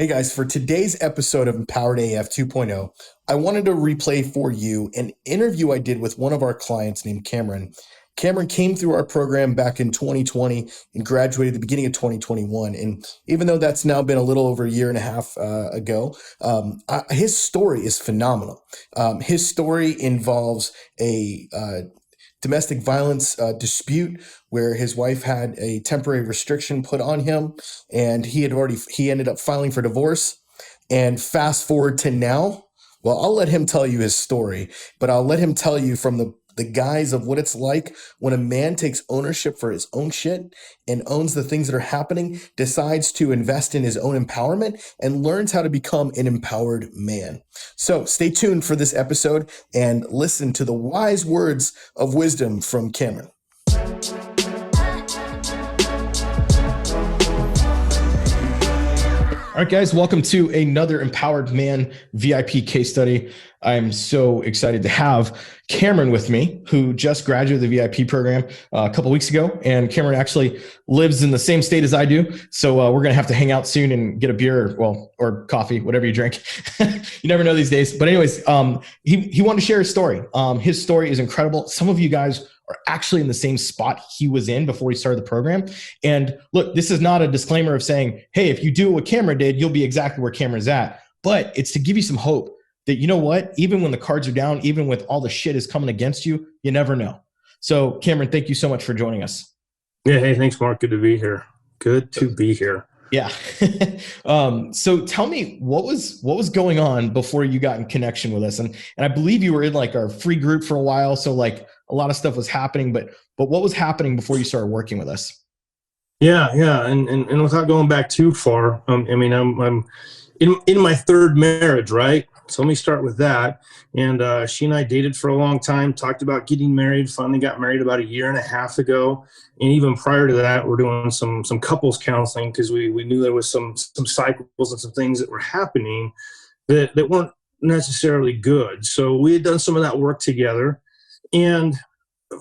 Hey guys, for today's episode of Empowered AF 2.0, I wanted to replay for you an interview I did with one of our clients named Cameron. Cameron came through our program back in 2020 and graduated at the beginning of 2021. And even though that's now been a little over a year and a half ago, his story is phenomenal. His story involves a domestic violence dispute where his wife had a temporary restriction put on him, and he ended up filing for divorce. And fast forward to now, well, I'll let him tell you his story, but I'll let him tell you from the guise of what it's like when a man takes ownership for his own shit and owns the things that are happening, decides to invest in his own empowerment, and learns how to become an empowered man. So stay tuned for this episode and listen to the wise words of wisdom from Cameron. All right, guys, welcome to another Empowered Man VIP case study. I'm so excited to have Cameron with me, who just graduated the VIP program a couple of weeks ago. And Cameron actually lives in the same state as I do. So we're going to have to hang out soon and get a beer, or coffee, whatever you drink. You never know these days. But anyways, he wanted to share his story. His story is incredible. Some of you guys are actually in the same spot he was in before he started the program. And look, this is not a disclaimer of saying, hey, if you do what Cameron did, you'll be exactly where Cameron's at. But it's to give you some hope that, you know what, even when the cards are down, even with all the shit is coming against you, you never know. So Cameron, thank you so much for joining us. Yeah. Hey, thanks, Mark. Good to be here. Good to be here. Yeah. So tell me what was going on before you got in connection with us. And I believe you were in like our free group for a while. So like a lot of stuff was happening, but what was happening before you started working with us? Yeah. And without going back too far, I'm in my third marriage, right? So let me start with that. And she and I dated for a long time, talked about getting married, finally got married about a year and a half ago. And even prior to that, we're doing some couples counseling because we knew there was some cycles and some things that were happening that weren't necessarily good. So we had done some of that work together. And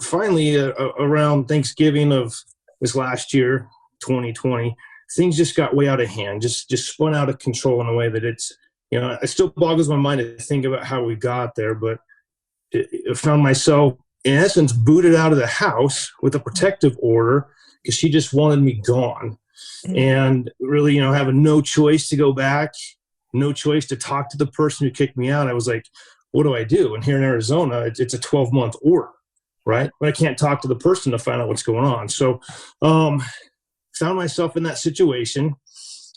finally, around Thanksgiving of this last year, 2020, things just got way out of hand, just spun out of control in a way that it still boggles my mind to think about how we got there. But I found myself, in essence, booted out of the house with a protective order because she just wanted me gone. And really, having no choice to go back, no choice to talk to the person who kicked me out. I was like, what do I do? And here in Arizona, it's a 12-month order, right? But I can't talk to the person to find out what's going on. So found myself in that situation.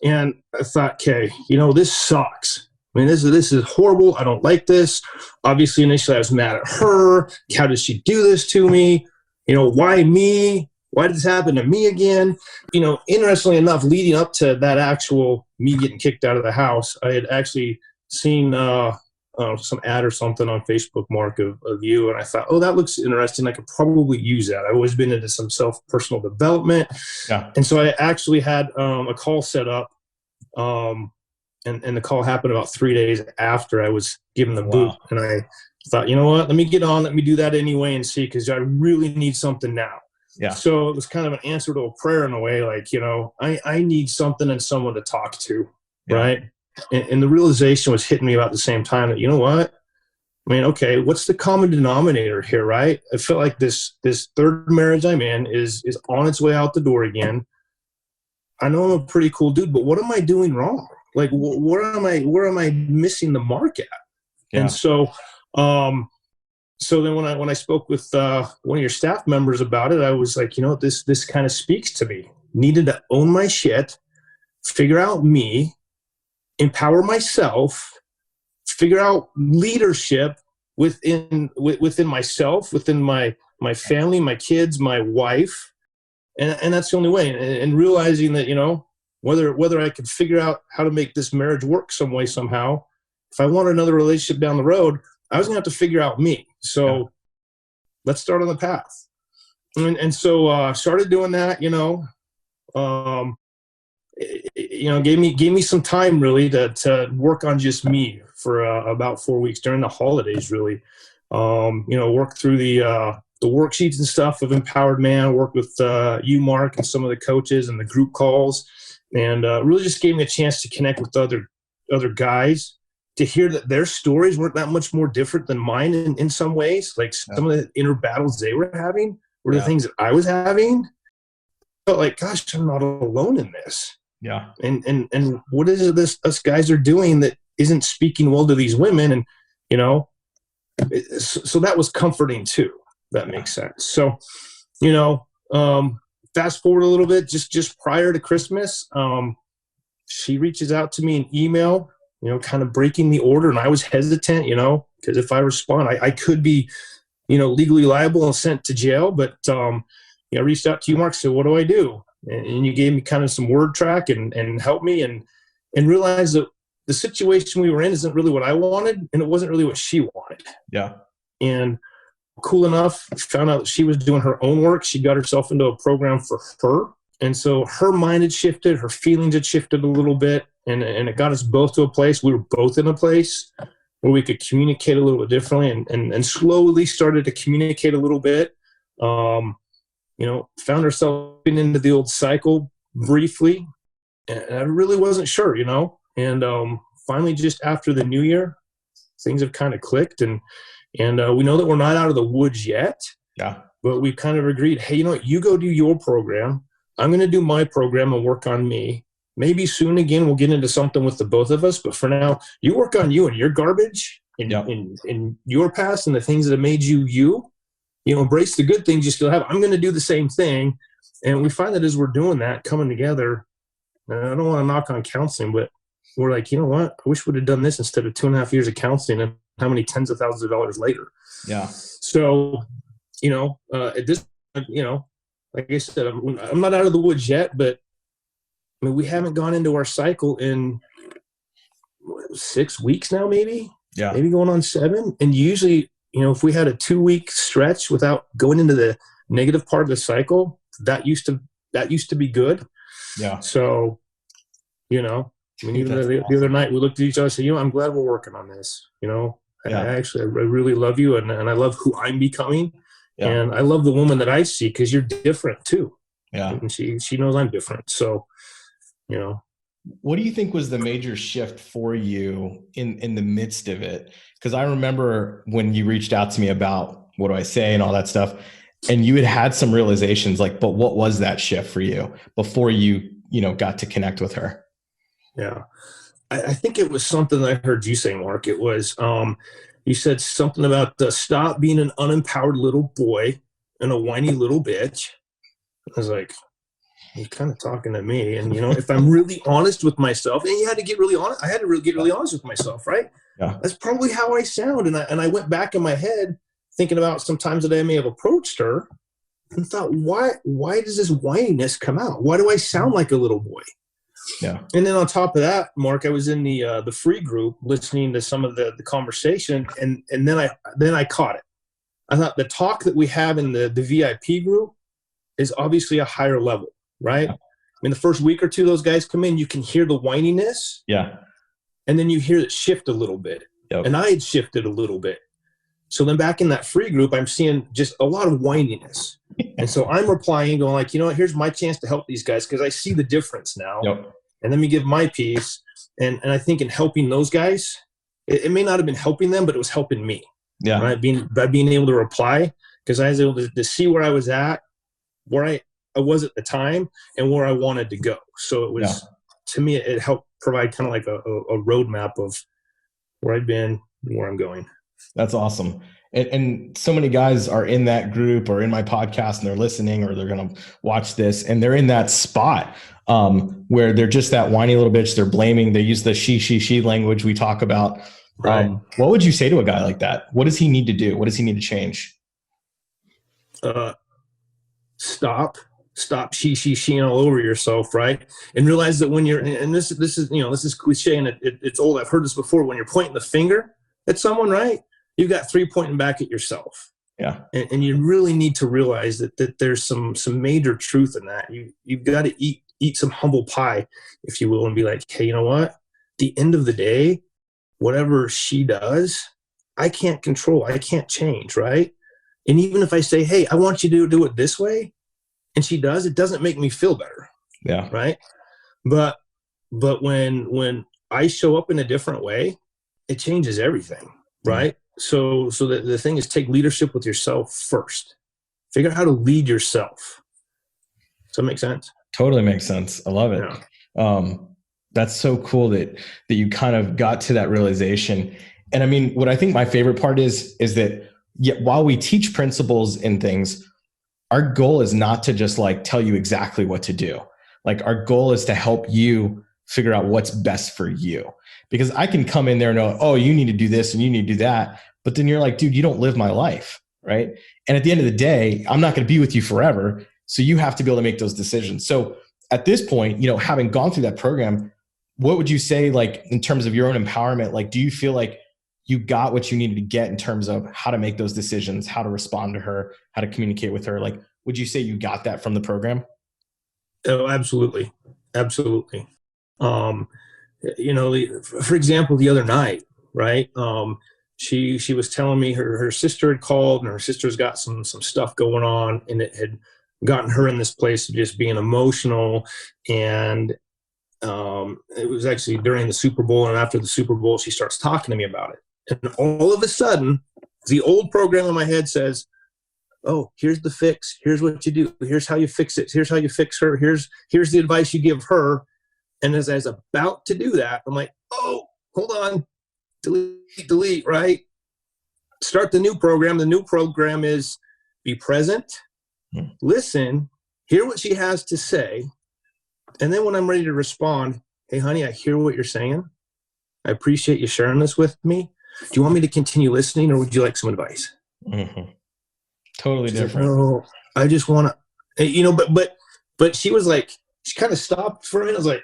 And I thought, okay, this sucks. I mean, this is horrible. I don't like this. Obviously, initially I was mad at her. How did she do this to me? Why me? Why did this happen to me again? Interestingly enough, leading up to that actual me getting kicked out of the house, I had actually seen some ad or something on Facebook, Mark, of you. And I thought, oh, that looks interesting. I could probably use that. I've always been into some personal development. Yeah. And so I actually had a call set up. And the call happened about 3 days after I was given the boot. And I thought, you know what, let me get on, let me do that anyway and see, because I really need something now. Yeah. So it was kind of an answer to a prayer in a way, like, I need something and someone to talk to, yeah. Right? And the realization was hitting me about the same time that, you know what, okay, what's the common denominator here, right? I feel like this third marriage I'm in is on its way out the door again. I know I'm a pretty cool dude, but what am I doing wrong? Like, where am I missing the mark at? Yeah. And so then when I spoke with one of your staff members about it, I was like, this kind of speaks to me. Needed to own my shit, figure out me, empower myself, figure out leadership within myself, within my family, my kids, my wife, and that's the only way. And realizing that whether I could figure out how to make this marriage work some way somehow, if I want another relationship down the road, I was gonna have to figure out me. So yeah. Let's start on the path. And so started doing that. Gave me some time really to work on just me for about 4 weeks during the holidays. Really, work through the worksheets and stuff of Empowered Man. Work with you, Mark, and some of the coaches and the group calls. and really just gave me a chance to connect with other guys, to hear that their stories weren't that much more different than mine in some ways. Like some of the inner battles they were having were the things that I was having. I felt like, gosh, I'm not alone in this. Yeah. And what is it this us guys are doing that isn't speaking well to these women? And, you know, so that was comforting too. That makes sense. So, you know, fast forward a little bit, just prior to Christmas, she reaches out to me in email, you know, kind of breaking the order. And I was hesitant, you know, because if I respond, I could be, you know, legally liable and sent to jail. But, you know, I reached out to you, Mark, said, what do I do? And you gave me kind of some word track and helped me and realized that the situation we were in isn't really what I wanted. And it wasn't really what she wanted. Yeah. And cool enough, found out that she was doing her own work. She got herself into a program for her. And so her mind had shifted, her feelings had shifted a little bit, and it got us both to a place. We were both in a place where we could communicate a little bit differently and slowly started to communicate a little bit. You know, found ourselves into the old cycle briefly, and I really wasn't sure, you know. And finally, just after the new year, things have kind of clicked, and we know that we're not out of the woods yet. Yeah. But we kind of agreed, hey, you know what, you go do your program. I'm going to do my program and work on me. Maybe soon again we'll get into something with the both of us. But for now, you work on you and your garbage in your past and the things that have made you you. You know, embrace the good things you still have. I'm going to do the same thing. And we find that as we're doing that, coming together, and I don't want to knock on counseling, but we're like, you know what? I wish we'd have done this instead of 2.5 years of counseling, and how many tens of thousands of dollars later. Yeah. So, you know, at this, you know, like I said, I'm not out of the woods yet, but I mean, we haven't gone into our cycle in 6 weeks now, maybe going on 7. And usually, you know, if we had a 2-week stretch without going into the negative part of the cycle, that used to be good. Yeah. So, you know, I mean, even the other night we looked at each other and said, you know, I'm glad we're working on this. You know, I really love you, and I love who I'm becoming. Yeah. And I love the woman that I see, because you're different too. Yeah. And she knows I'm different. So, you know. What do you think was the major shift for you in the midst of it? Because I remember when you reached out to me about what do I say and all that stuff, and you had some realizations, like, but what was that shift for you before you got to connect with her? Yeah. I think it was something that I heard you say, Mark. It was, you said something about stop being an unempowered little boy and a whiny little bitch. I was like, you're kind of talking to me. And, you know, if I'm really honest with myself, and you had to get really honest, I had to get really honest with myself, right? Yeah. That's probably how I sound. And I went back in my head thinking about some times that I may have approached her and thought, why does this whininess come out? Why do I sound like a little boy? Yeah. And then on top of that, Mark, I was in the free group listening to some of the conversation, and then I caught it. I thought the talk that we have in the VIP group is obviously a higher level, right? Yeah. I mean, the first week or two those guys come in, you can hear the whininess. Yeah. And then you hear it shift a little bit. Yep. And I had shifted a little bit. So then back in that free group, I'm seeing just a lot of whininess. And so I'm replying, going like, you know what, here's my chance to help these guys, because I see the difference now. Yep. And let me give my piece. And I think in helping those guys, it may not have been helping them, but it was helping me. Yeah. Right? By being able to reply, because I was able to see where I was at, where I was at the time, and where I wanted to go. So it was, to me, it helped provide kind of like a roadmap of where I've been and where I'm going. That's awesome. And so many guys are in that group or in my podcast, and they're listening, or they're going to watch this, and they're in that spot where they're just that whiny little bitch. They're blaming. They use the she language we talk about. Right. What would you say to a guy like that? What does he need to do? What does he need to change? Stop she all over yourself, right? And realize that when you're, and this is, you know, this is cliche, and it's old. I've heard this before. When you're pointing the finger at someone, right, you've got 3 pointing back at yourself. Yeah. And you really need to realize that there's some major truth in that. You've got to eat some humble pie, if you will, and be like, hey, you know what? At the end of the day, whatever she does, I can't control. I can't change, right? And even if I say, hey, I want you to do it this way, and she does, it doesn't make me feel better. Yeah. Right. But when I show up in a different way, it changes everything, Yeah. right? So the thing is, take leadership with yourself first. Figure out how to lead yourself. Does that make sense? Totally makes sense. I love it. Yeah. Um, that's so cool that you kind of got to that realization. And I mean, what I think my favorite part is that while we teach principles and things, our goal is not to just like tell you exactly what to do. Like our goal is to help you figure out what's best for you. Because I can come in there and know, oh, you need to do this and you need to do that. But then you're like, dude, you don't live my life. Right. And at the end of the day, I'm not going to be with you forever. So you have to be able to make those decisions. So at this point, having gone through that program, what would you say, like in terms of your own empowerment? Like, do you feel like you got what you needed to get in terms of how to make those decisions, how to respond to her, how to communicate with her? Like, would you say you got that from the program? Oh, absolutely. Absolutely. Um, for example, the other night, right? She was telling me her sister had called, and her sister's got some stuff going on, and it had gotten her in this place of just being emotional. And it was actually during the Super Bowl, and after the Super Bowl, she starts talking to me about it. And all of a sudden, the old program in my head says, oh, here's the fix. Here's what you do. Here's how you fix it. Here's how you fix her. Here's the advice you give her. And as I was about to do that, I'm like, oh, hold on, delete, right? Start the new program. The new program is be present, listen, hear what she has to say. And then when I'm ready to respond, hey, honey, I hear what you're saying. I appreciate you sharing this with me. Do you want me to continue listening, or would you like some advice? Mm-hmm. Totally She's like, different. no, I just want to, but she was like, she kind of stopped for a minute. I was like,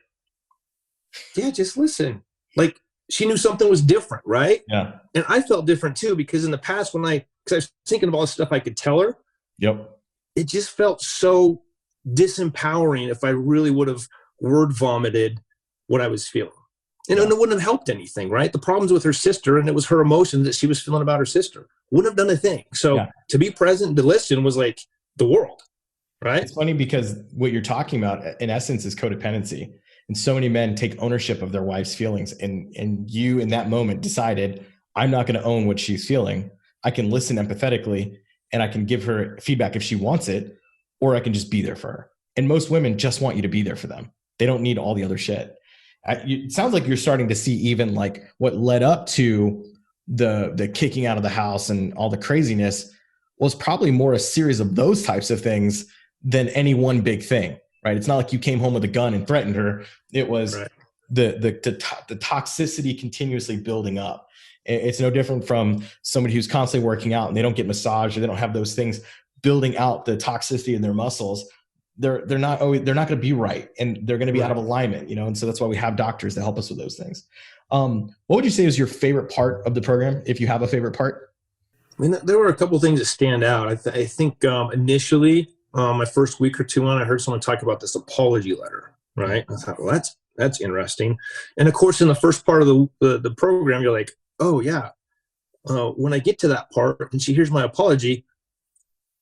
yeah, just listen. Like she knew something was different, right? Yeah. And I felt different too, because in the past because I was thinking of all the stuff I could tell her, Yep. it just felt so disempowering if I really would have word vomited what I was feeling. And it wouldn't have helped anything, right? The problems with her sister, and it was her emotions that she was feeling about her sister, wouldn't have done a thing. So to be present, to listen was like the world, right? It's funny because what you're talking about in essence is codependency. And so many men take ownership of their wife's feelings. And you in that moment decided, I'm not going to own what she's feeling. I can listen empathetically and I can give her feedback if she wants it, or I can just be there for her. And most women just want you to be there for them. They don't need all the other shit. It sounds like you're starting to see even like what led up to the kicking out of the house and all the craziness was probably more a series of those types of things than any one big thing, right? It's not like you came home with a gun and threatened her. It was the toxicity continuously building up. It's no different from somebody who's constantly working out and they don't get massage, or they don't have those things building out the toxicity in their muscles. They're not going to be right, and they're going to be out of alignment, and so that's why we have doctors to help us with those things. What would you say is your favorite part of the program, if you have a favorite part? I mean, there were a couple of things that stand out. I think initially, my first week or two on, I heard someone talk about this apology letter, right? I thought, well, that's interesting. And of course, in the first part of the program, you're like, oh yeah. When I get to that part and she hears my apology,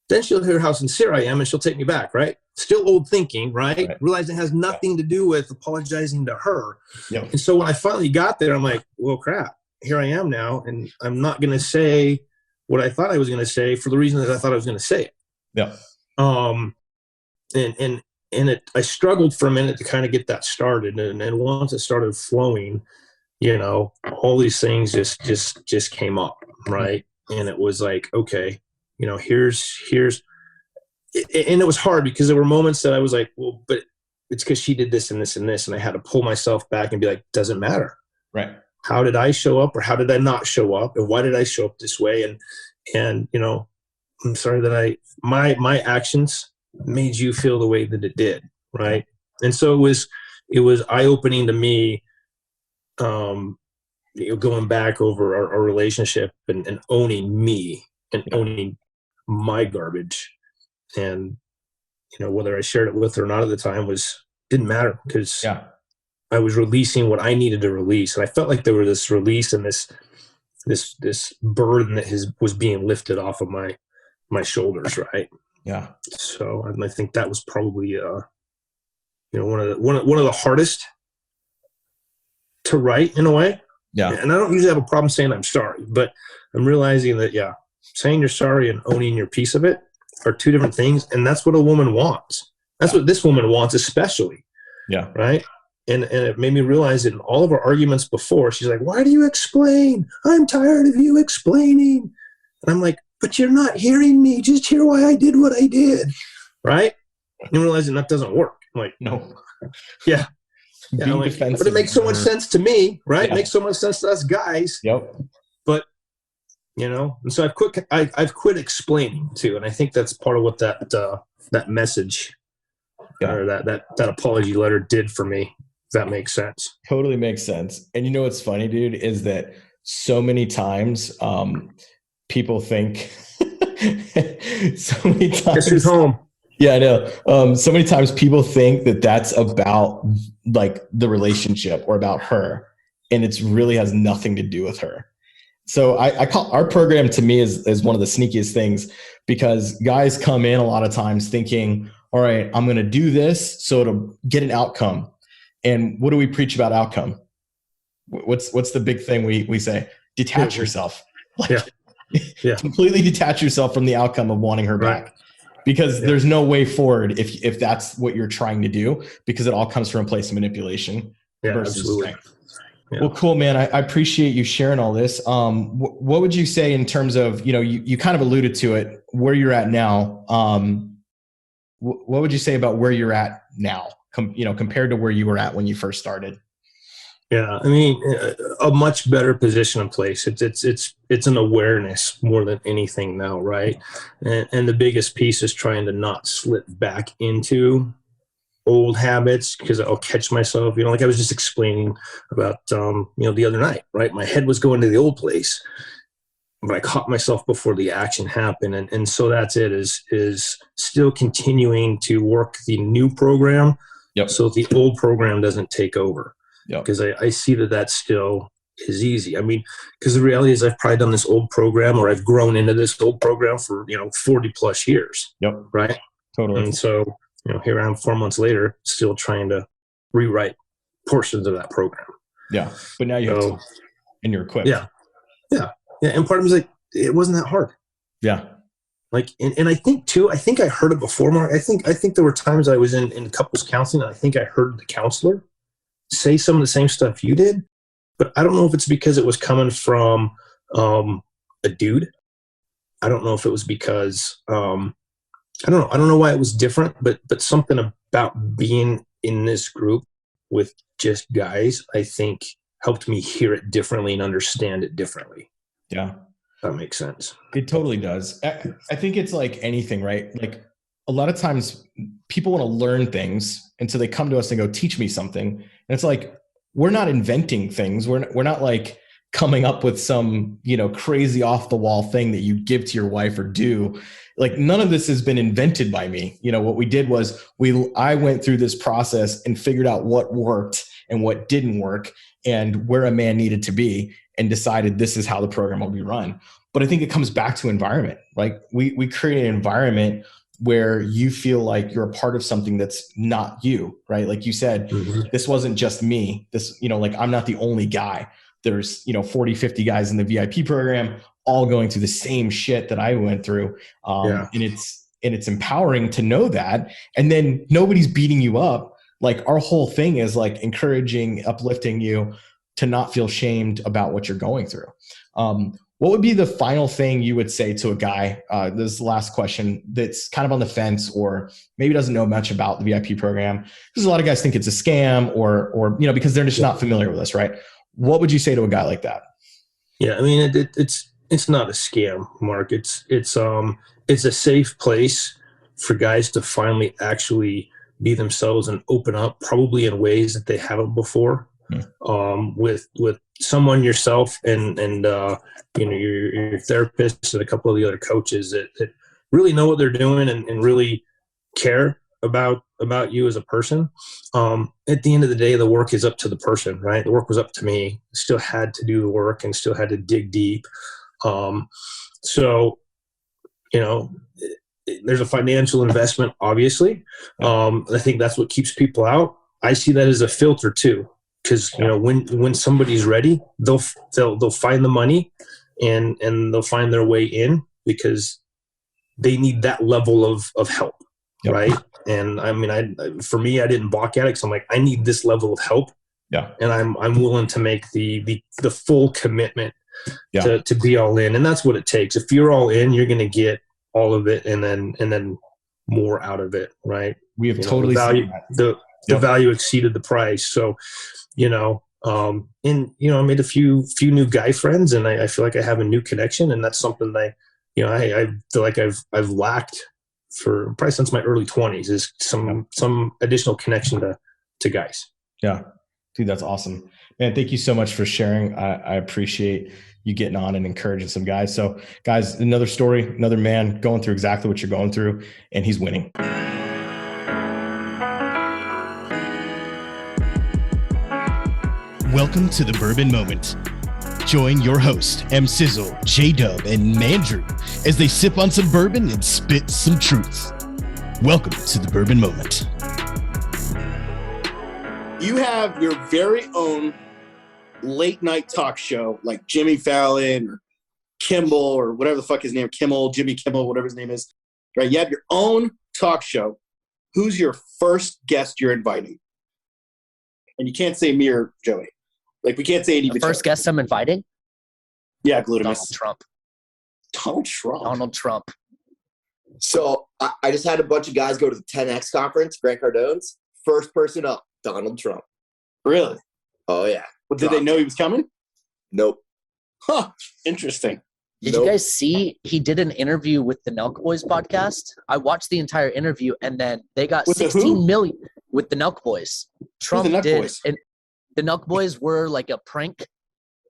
then she'll hear how sincere I am and she'll take me back, right? Still old thinking, right? Realizing it has nothing to do with apologizing to her. Yep. And so when I finally got there, I'm like, well, crap, here I am now. And I'm not going to say what I thought I was going to say for the reason that I thought I was going to say it. Yeah. I struggled for a minute to kind of get that started. And once it started flowing, all these things just came up, right? And it was like, okay, here's, and it was hard because there were moments that I was like, well, but it's because she did this and this and this. And I had to pull myself back and be like, doesn't matter. Right. How did I show up, or how did I not show up? And why did I show up this way? And I'm sorry that my actions made you feel the way that it did. Right. And so it was eye-opening to me, going back over our relationship and owning me and owning my garbage. And, whether I shared it with her or not at the time didn't matter, because I was releasing what I needed to release. And I felt like there was this release and this burden that was being lifted off of my shoulders. Right. Yeah. So I think that was probably one of the hardest to write in a way. Yeah. And I don't usually have a problem saying I'm sorry, but I'm realizing that, yeah, saying you're sorry and owning your piece of it are two different things. And that's what a woman wants. That's what this woman wants, especially. Yeah. Right. And it made me realize that in all of our arguments before, she's like, why do you explain? I'm tired of you explaining. And I'm like, but you're not hearing me. Just hear why I did what I did. Right. And realizing that doesn't work. I'm like, no. Yeah. Being like, defensive. But it makes so much sense to me, right? Yeah. It makes so much sense to us guys. Yep. But and so I've quit explaining too, and I think that's part of what that message or that apology letter did for me. If that makes sense. Totally makes sense. And you know what's funny, dude, is that so many times people think so many times. Guess who's home? Yeah, I know. So many times people think that that's about like the relationship or about her, and it's really has nothing to do with her. So I call our program to me is one of the sneakiest things, because guys come in a lot of times thinking, all right, I'm going to do this so to get an outcome. And what do we preach about outcome? What's the big thing we say? Detach yourself. Like, completely detach yourself from the outcome of wanting her back. Because there's no way forward if that's what you're trying to do, because it all comes from a place of manipulation versus strength. Yeah. Well, cool, man. I appreciate you sharing all this. What would you say in terms of, you kind of alluded to it, where you're at now? What would you say about where you're at now, compared to where you were at when you first started? Yeah, I mean, a much better position in place. It's an awareness more than anything now, right? And the biggest piece is trying to not slip back into old habits, because I'll catch myself, like I was just explaining about, the other night, right? My head was going to the old place, but I caught myself before the action happened. And so that's it, is still continuing to work the new program. Yep. So the old program doesn't take over. Yep. Because I see that still is easy. I mean, because the reality is I've probably done this old program, or I've grown into this old program for, 40 plus years. Yep. Right. Totally. And so, here I am 4 months later, still trying to rewrite portions of that program. Yeah. But now you have to, and you're equipped. Yeah. Yeah. Yeah. And part of me is like, it wasn't that hard. Yeah. Like, and I think too, I think I heard it before, Mark. I think there were times I was in couples counseling, and I think I heard the counselor say some of the same stuff you did, but I don't know if it's because it was coming from a dude. I don't know if it was because I don't know why it was different, but something about being in this group with just guys, I think, helped me hear it differently and understand it differently. Yeah, that makes sense. It totally does. I think it's like anything, right? Like a lot of times people want to learn things, and so they come to us and go, teach me something. And it's like, we're not inventing things. We're not like coming up with some, crazy off the wall thing that you give to your wife or do. Like, none of this has been invented by me. What we did was I went through this process and figured out what worked and what didn't work and where a man needed to be, and decided this is how the program will be run. But I think it comes back to environment. Like we create an environment where you feel like you're a part of something that's not you, right? Like you said, This wasn't just me. This, like I'm not the only guy. There's, 40, 50 guys in the VIP program, all going through the same shit that I went through. And it's empowering to know that. And then nobody's beating you up. Like our whole thing is like encouraging, uplifting you to not feel shamed about what you're going through. What would be the final thing you would say to a guy? This is the last question, that's kind of on the fence, or maybe doesn't know much about the VIP program. Because a lot of guys think it's a scam, or because they're just not familiar with us, right? What would you say to a guy like that? Yeah, I mean, it's not a scam, Mark. It's a safe place for guys to finally actually be themselves and open up, probably in ways that they haven't before. With someone, yourself, and your therapist and a couple of the other coaches that really know what they're doing and really care about you as a person. At the end of the day, the work is up to the person, right? The work was up to me. Still had to do the work and still had to dig deep. So there's a financial investment, obviously. I think that's what keeps people out. I see that as a filter too, because when somebody's ready, they'll find the money and they'll find their way in because they need that level of help, right? And I mean, for me, I didn't balk at it because I'm like, I need this level of help, and I'm willing to make the full commitment to be all in, and that's what it takes. If you're all in, you're going to get all of it, and then more out of it, right? We have totally seen that. The value exceeded the price, so I made a few new guy friends, and I feel like I have a new connection, and that's something that I feel like I've lacked for probably since my early 20s is some additional connection to guys. Yeah, dude, that's awesome, man. Thank you so much for sharing. I appreciate you getting on and encouraging some guys. So guys, another story, another man going through exactly what you're going through, and he's winning. Welcome to the Bourbon Moment. Join your host, M Sizzle, J Dub, and Mandrew as they sip on some bourbon and spit some truth. Welcome to the Bourbon Moment. You have your very own late night talk show like Jimmy Fallon or Kimball or whatever the fuck his name, Jimmy Kimmel, whatever his name is, right? You have your own talk show. Who's your first guest you're inviting? And you can't say me or Joey. Like, we can't say any. The first guest I'm inviting? Yeah, Glutamus. Donald Trump. Donald Trump. Donald Trump. So I just had a bunch of guys go to the 10X conference, Grant Cardone's. First person up, Donald Trump. Really? Oh, yeah. Well, did they know he was coming? Nope. Huh. Interesting. Did you guys see he did an interview with the Nelk Boys podcast? I watched the entire interview, and then they got With 16 million with the Nelk Boys. Trump Who's the Nelk did, Boys? and the Nelk Boys were like a prank.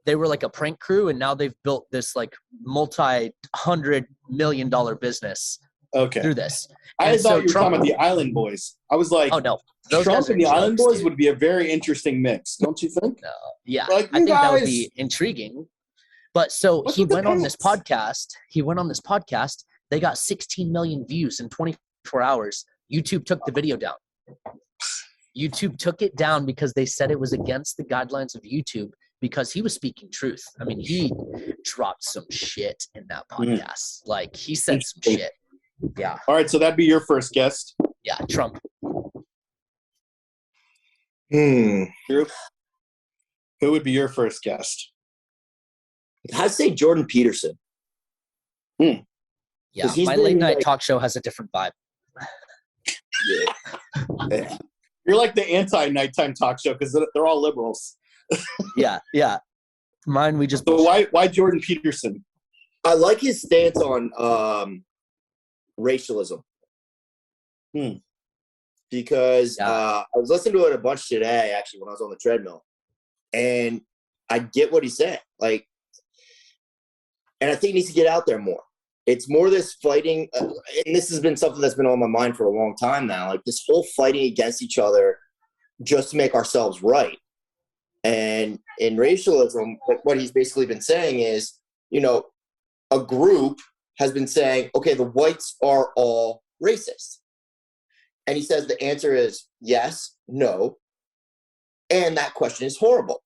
They were like a prank crew, and now they've built this like multi-$100 million business through this. I thought you were talking about the Island Boys. I was like, oh no, Trump and the Island Boys would be a very interesting mix, don't you think? No. Yeah, like, I think that would be intriguing. But so he went on this podcast. They got 16 million views in 24 hours. YouTube took the video down. YouTube took it down because they said it was against the guidelines of YouTube because he was speaking truth. I mean, he dropped some shit in that podcast. Like, he said some shit. Yeah. All right, so that'd be your first guest. Yeah, Trump. Who would be your first guest? I'd say Jordan Peterson. Yeah, my late night talk show has a different vibe. Yeah. You're like the anti-nighttime talk show because they're all liberals. Yeah. Mine, we just. So why Jordan Peterson? I like his stance on racialism. Because I was listening to it a bunch today, actually, when I was on the treadmill, and I get what he's saying. Like, and I think he needs to get out there more. It's more this fighting, and this has been something that's been on my mind for a long time now, like this whole fighting against each other just to make ourselves right. And in racialism, like what he's basically been saying is, a group has been saying, okay, the whites are all racist. And he says the answer is yes, no, and that question is horrible.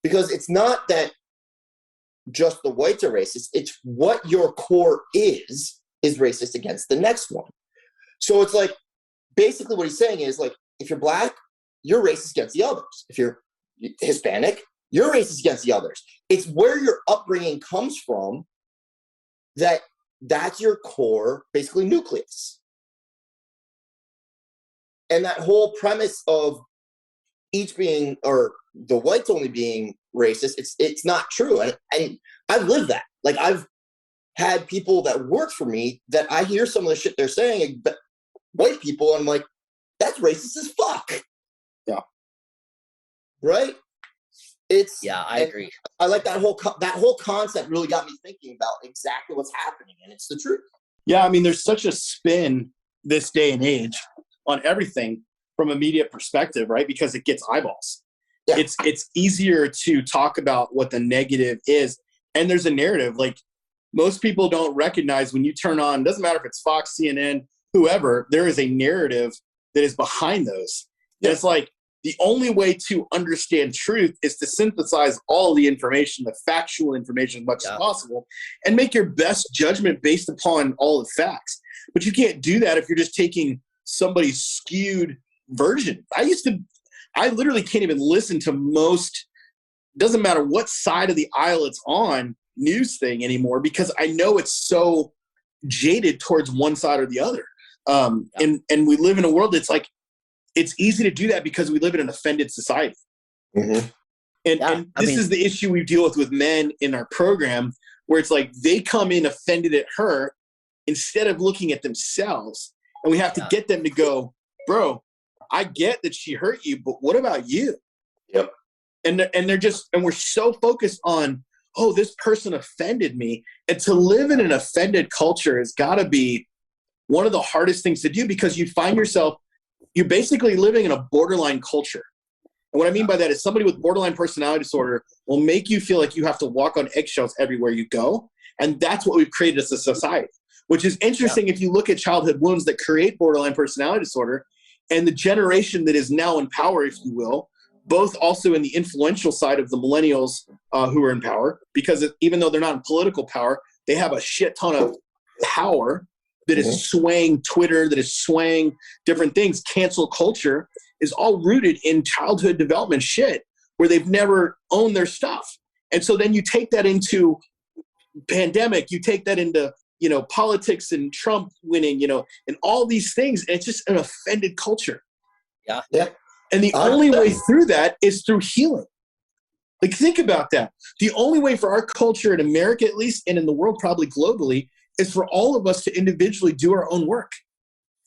Because it's not that just the whites are racist, it's what your core is racist against the next one. So it's like, basically what he's saying is, like, if you're black, you're racist against the others. If you're Hispanic, you're racist against the others. It's where your upbringing comes from that's your core, basically, nucleus. And that whole premise of each being, or the whites only being racist, it's not true. And I've lived that. Like, I've had people that work for me that I hear some of the shit they're saying, but white people, I'm like, that's racist as fuck. Yeah. Right? I agree. I like that whole concept really got me thinking about exactly what's happening, and it's the truth. Yeah, I mean, there's such a spin this day and age on everything from a media perspective, right? Because it gets eyeballs. Yeah. It's easier to talk about what the negative is, and there's a narrative. Like, most people don't recognize when you turn on, doesn't matter if it's Fox, CNN, whoever, there is a narrative that is behind those. And it's like, the only way to understand truth is to synthesize all the information, the factual information as much as possible, and make your best judgment based upon all the facts. But you can't do that if you're just taking somebody's skewed version. I literally can't even listen to most, doesn't matter what side of the aisle it's on, news thing anymore, because I know it's so jaded towards one side or the other. And we live in a world that's like, it's easy to do that because we live in an offended society. Mm-hmm. And this is the issue we deal with men in our program, where it's like they come in offended at her instead of looking at themselves. And we have to get them to go, bro, I get that she hurt you, but what about you? Yep. And we're so focused on, oh, this person offended me. And to live in an offended culture has got to be one of the hardest things to do, because you find yourself, you're basically living in a borderline culture. And what I mean by that is somebody with borderline personality disorder will make you feel like you have to walk on eggshells everywhere you go. And that's what we've created as a society, which is interesting if you look at childhood wounds that create borderline personality disorder and the generation that is now in power, if you will, both also in the influential side of the millennials who are in power, because even though they're not in political power, they have a shit ton of power that is swaying Twitter, that is swaying different things. Cancel culture is all rooted in childhood development shit where they've never owned their stuff. And so then you take that into pandemic, you take that into, politics and Trump winning, and all these things. And it's just an offended culture. Yeah. Yeah. And the only way through that is through healing. Like, think about that. The only way for our culture in America, at least, and in the world, probably globally, is for all of us to individually do our own work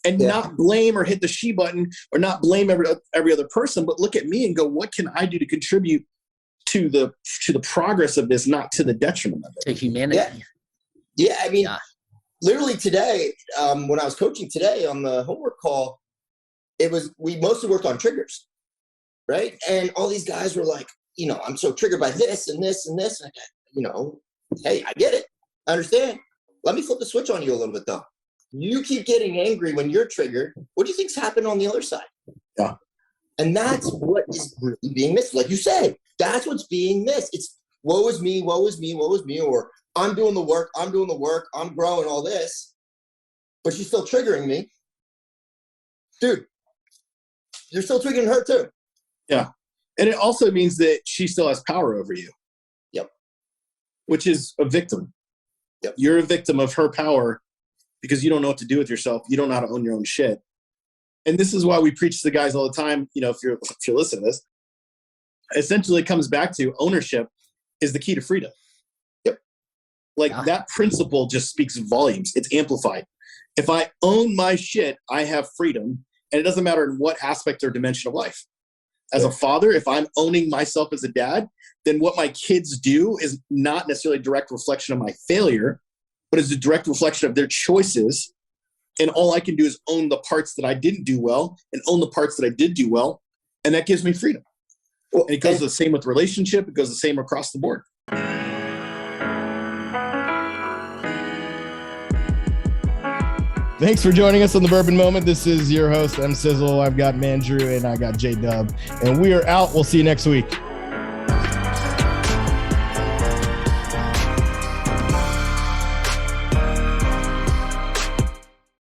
and not blame or hit the she button or not blame every other person, but look at me and go, what can I do to contribute to the progress of this, not to the detriment of it? To humanity. Yeah. I mean, literally today, when I was coaching today on the homework call, we mostly worked on triggers, right? And all these guys were like, I'm so triggered by this and this and this. And hey, I get it. I understand. Let me flip the switch on you a little bit, though. You keep getting angry when you're triggered. What do you think's happened on the other side? Yeah. And that's what is really being missed. Like you said, that's what's being missed. It's woe is me, woe is me, woe is me, or I'm doing the work, I'm growing all this, but she's still triggering me. Dude, you're still triggering her too. Yeah. And it also means that she still has power over you. Yep. Which is a victim. Yep. You're a victim of her power because you don't know what to do with yourself. You don't know how to own your own shit. And this is why we preach to the guys all the time. If you're listening to this, essentially it comes back to ownership is the key to freedom. Yep. That principle just speaks volumes. It's amplified. If I own my shit, I have freedom. And it doesn't matter in what aspect or dimension of life. As a father, if I'm owning myself as a dad, then what my kids do is not necessarily a direct reflection of my failure, but is a direct reflection of their choices. And all I can do is own the parts that I didn't do well and own the parts that I did do well. And that gives me freedom. And it goes the same with relationship. It goes the same across the board. Thanks for joining us on the Bourbon Moment. This is your host, M. Sizzle. I've got Mandrew and I got J Dub. And we are out. We'll see you next week.